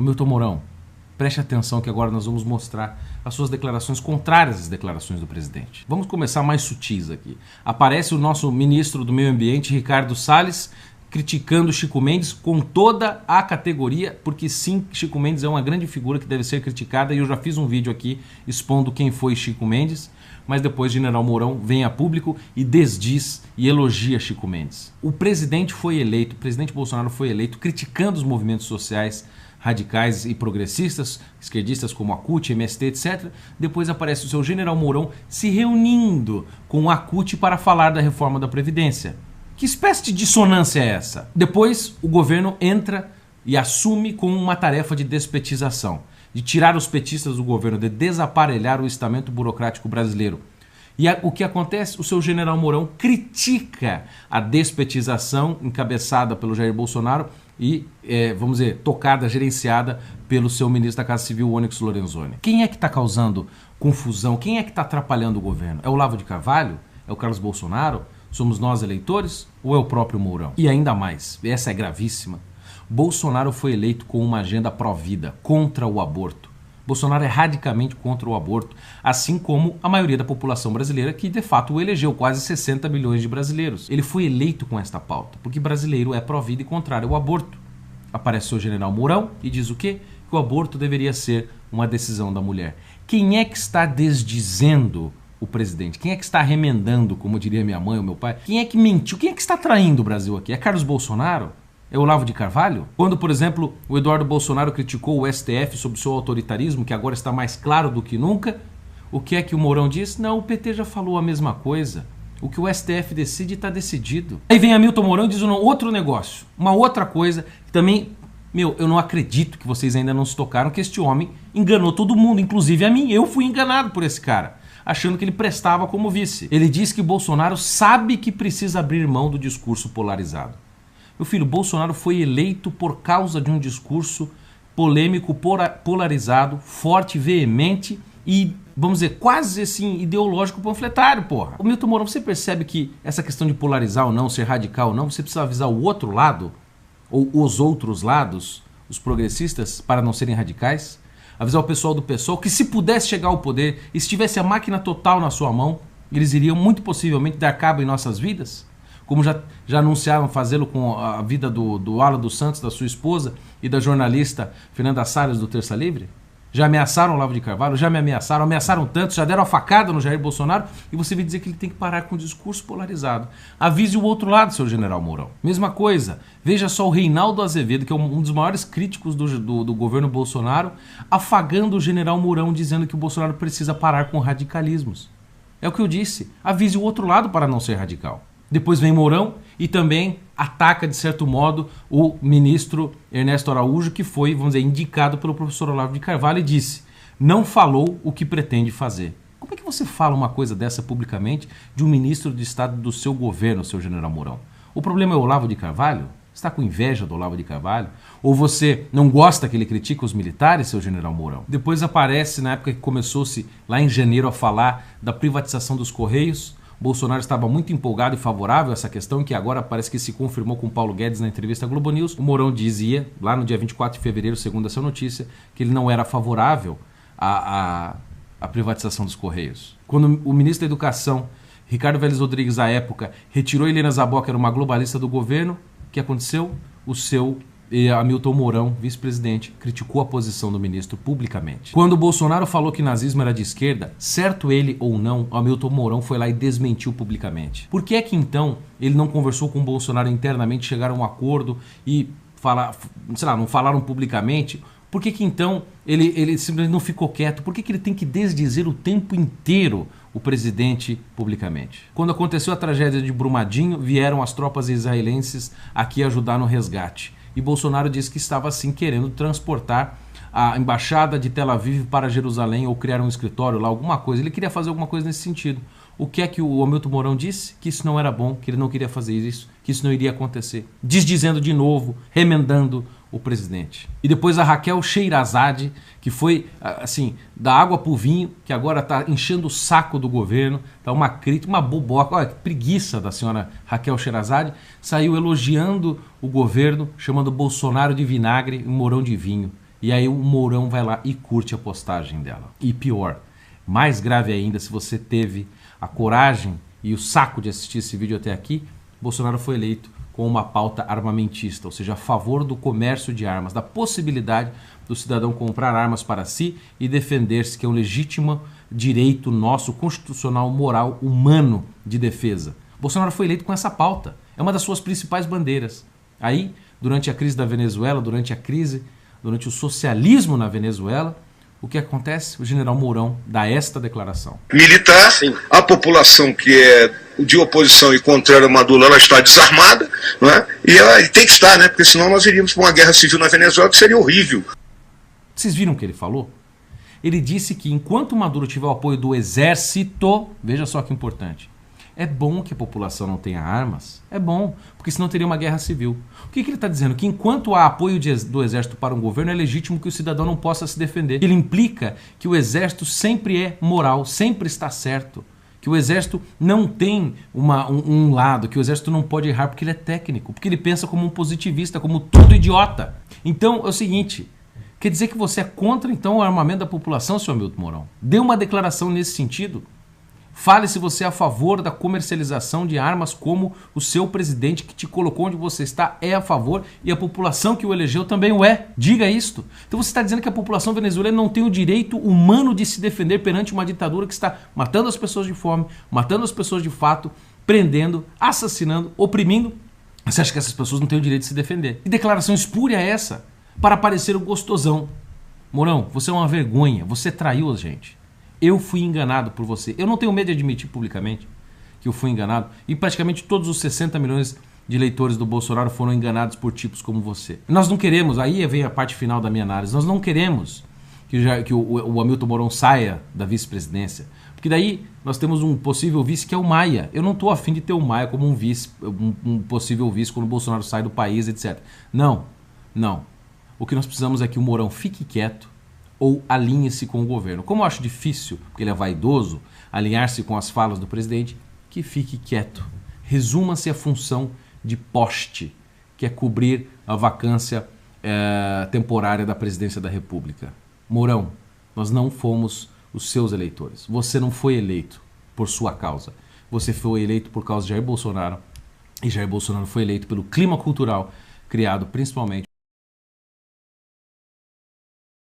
Hamilton Mourão, preste atenção que agora nós vamos mostrar as suas declarações contrárias às declarações do presidente. Vamos começar mais sutis aqui. Aparece o nosso ministro do Meio Ambiente, Ricardo Salles, criticando Chico Mendes com toda a categoria, porque sim, Chico Mendes é uma grande figura que deve ser criticada, e eu já fiz um vídeo aqui expondo quem foi Chico Mendes, mas depois General Mourão vem a público e desdiz e elogia Chico Mendes. O presidente Bolsonaro foi eleito criticando os movimentos sociais radicais e progressistas, esquerdistas como a CUT, MST, etc. Depois aparece o seu General Mourão se reunindo com a CUT para falar da reforma da Previdência. Que espécie de dissonância é essa? Depois o governo entra e assume com uma tarefa de despetização, de tirar os petistas do governo, de desaparelhar o estamento burocrático brasileiro. E o que acontece? O seu General Mourão critica a despetização encabeçada pelo Jair Bolsonaro e, vamos dizer, tocada, gerenciada pelo seu ministro da Casa Civil, Onyx Lorenzoni. Quem é que está causando confusão? Quem é que está atrapalhando o governo? É o Olavo de Carvalho? É o Carlos Bolsonaro? Somos nós eleitores? Ou é o próprio Mourão? E ainda mais, essa é gravíssima, Bolsonaro foi eleito com uma agenda pró-vida, contra o aborto. Bolsonaro é radicalmente contra o aborto, assim como a maioria da população brasileira, que de fato o elegeu, quase 60 milhões de brasileiros. Ele foi eleito com esta pauta, porque brasileiro é pró-vida e contrário ao aborto. Aparece o seu General Mourão e diz o quê? Que o aborto deveria ser uma decisão da mulher. Quem é que está desdizendo o presidente? Quem é que está remendando, como diria minha mãe ou meu pai? Quem é que mentiu? Quem é que está traindo o Brasil aqui? É Carlos Bolsonaro? É o Olavo de Carvalho? Quando, por exemplo, o Eduardo Bolsonaro criticou o STF sobre o seu autoritarismo, que agora está mais claro do que nunca, o que é que o Mourão diz? Não, o PT já falou a mesma coisa. O que o STF decide está decidido. Aí vem Hamilton Mourão e diz outro negócio, uma outra coisa que também, eu não acredito que vocês ainda não se tocaram, que este homem enganou todo mundo, inclusive a mim. Eu fui enganado por esse cara, achando que ele prestava como vice. Ele diz que Bolsonaro sabe que precisa abrir mão do discurso polarizado. Meu filho, Bolsonaro foi eleito por causa de um discurso polêmico, polarizado, forte, veemente e, vamos dizer, quase assim, ideológico panfletário, porra. O Hamilton Mourão, você percebe que essa questão de polarizar ou não, ser radical ou não, você precisa avisar o outro lado, ou os outros lados, os progressistas, para não serem radicais? Avisar o pessoal do PSOL que, se pudesse chegar ao poder e se tivesse a máquina total na sua mão, eles iriam muito possivelmente dar cabo em nossas vidas, como já anunciaram fazê-lo com a vida do Alan dos Santos, da sua esposa, e da jornalista Fernanda Salles, do Terça Livre? Já ameaçaram o Olavo de Carvalho, já me ameaçaram tanto, já deram a facada no Jair Bolsonaro, e você vem dizer que ele tem que parar com o discurso polarizado. Avise o outro lado, seu General Mourão. Mesma coisa, veja só o Reinaldo Azevedo, que é um dos maiores críticos do governo Bolsonaro, afagando o General Mourão, dizendo que o Bolsonaro precisa parar com radicalismos. É o que eu disse, avise o outro lado para não ser radical. Depois vem Mourão e também ataca, de certo modo, o ministro Ernesto Araújo, que foi, vamos dizer, indicado pelo professor Olavo de Carvalho, e disse: não falou o que pretende fazer. Como é que você fala uma coisa dessa publicamente de um ministro de Estado do seu governo, seu General Mourão? O problema é o Olavo de Carvalho? Você está com inveja do Olavo de Carvalho? Ou você não gosta que ele critique os militares, seu General Mourão? Depois aparece, na época que começou-se lá em janeiro a falar da privatização dos Correios, Bolsonaro estava muito empolgado e favorável a essa questão, que agora parece que se confirmou com Paulo Guedes na entrevista à Globo News. O Mourão dizia, lá no dia 24 de fevereiro, segundo essa notícia, que ele não era favorável à privatização dos Correios. Quando o ministro da Educação, Ricardo Vélez Rodrigues, à época, retirou Helena Zabó, que era uma globalista do governo, o que aconteceu? O seu Hamilton Mourão, vice-presidente, criticou a posição do ministro publicamente. Quando o Bolsonaro falou que nazismo era de esquerda, certo ele ou não, Hamilton Mourão foi lá e desmentiu publicamente. Por que é que então ele não conversou com o Bolsonaro internamente, chegaram a um acordo e não falaram publicamente? Por que então ele simplesmente não ficou quieto? Por que ele tem que desdizer o tempo inteiro o presidente publicamente? Quando aconteceu a tragédia de Brumadinho, vieram as tropas israelenses aqui ajudar no resgate. E Bolsonaro disse que estava assim querendo transportar a embaixada de Tel Aviv para Jerusalém ou criar um escritório lá, alguma coisa. Ele queria fazer alguma coisa nesse sentido. O que é que o Hamilton Mourão disse? Que isso não era bom, que ele não queria fazer isso, que isso não iria acontecer. Desdizendo de novo, remendando o presidente. E depois a Raquel Sheherazade, que foi, assim, da água pro vinho, que agora está enchendo o saco do governo, tá uma crítica, uma boboca, olha que preguiça da senhora Raquel Sheherazade, saiu elogiando o governo, chamando Bolsonaro de vinagre e Mourão de vinho. E aí o Mourão vai lá e curte a postagem dela. E pior, mais grave ainda, se você teve a coragem e o saco de assistir esse vídeo até aqui, Bolsonaro foi eleito com uma pauta armamentista, ou seja, a favor do comércio de armas, da possibilidade do cidadão comprar armas para si e defender-se, que é um legítimo direito nosso, constitucional, moral, humano de defesa. Bolsonaro foi eleito com essa pauta, é uma das suas principais bandeiras. Aí, durante a crise da Venezuela, durante o socialismo na Venezuela, o que acontece? O general Mourão dá esta declaração. Militar, a população que é de oposição e contrária ao Maduro, ela está desarmada, não é? E ela tem que estar, né? Porque senão nós iríamos para uma guerra civil na Venezuela, que seria horrível. Vocês viram o que ele falou? Ele disse que enquanto Maduro tiver o apoio do exército, veja só que importante, é bom que a população não tenha armas, é bom, porque senão teria uma guerra civil. O que ele está dizendo? Que enquanto há apoio do exército para um governo, é legítimo que o cidadão não possa se defender. Ele implica que o exército sempre é moral, sempre está certo, que o exército não tem um lado, que o exército não pode errar porque ele é técnico, porque ele pensa como um positivista, como todo idiota. Então é o seguinte, quer dizer que você é contra então o armamento da população, senhor Hamilton Mourão? Dê uma declaração nesse sentido. Fale se você é a favor da comercialização de armas, como o seu presidente que te colocou onde você está é a favor e a população que o elegeu também o é. Diga isto. Então você está dizendo que a população venezuelana não tem o direito humano de se defender perante uma ditadura que está matando as pessoas de fome, matando as pessoas de fato, prendendo, assassinando, oprimindo. Você acha que essas pessoas não têm o direito de se defender? Que declaração espúria é essa? Para parecer o gostosão. Mourão, você é uma vergonha, você traiu a gente. Eu fui enganado por você. Eu não tenho medo de admitir publicamente que eu fui enganado. E praticamente todos os 60 milhões de eleitores do Bolsonaro foram enganados por tipos como você. Nós não queremos, aí vem a parte final da minha análise, nós não queremos que o Hamilton Mourão saia da vice-presidência. Porque daí nós temos um possível vice que é o Maia. Eu não estou afim de ter o Maia como um vice, um possível vice quando o Bolsonaro sai do país, etc. Não, não. O que nós precisamos é que o Mourão fique quieto, ou alinhe-se com o governo. Como eu acho difícil, porque ele é vaidoso, alinhar-se com as falas do presidente, que fique quieto. Resuma-se a função de poste, que é cobrir a vacância temporária da presidência da República. Mourão, nós não fomos os seus eleitores. Você não foi eleito por sua causa. Você foi eleito por causa de Jair Bolsonaro. E Jair Bolsonaro foi eleito pelo clima cultural criado principalmente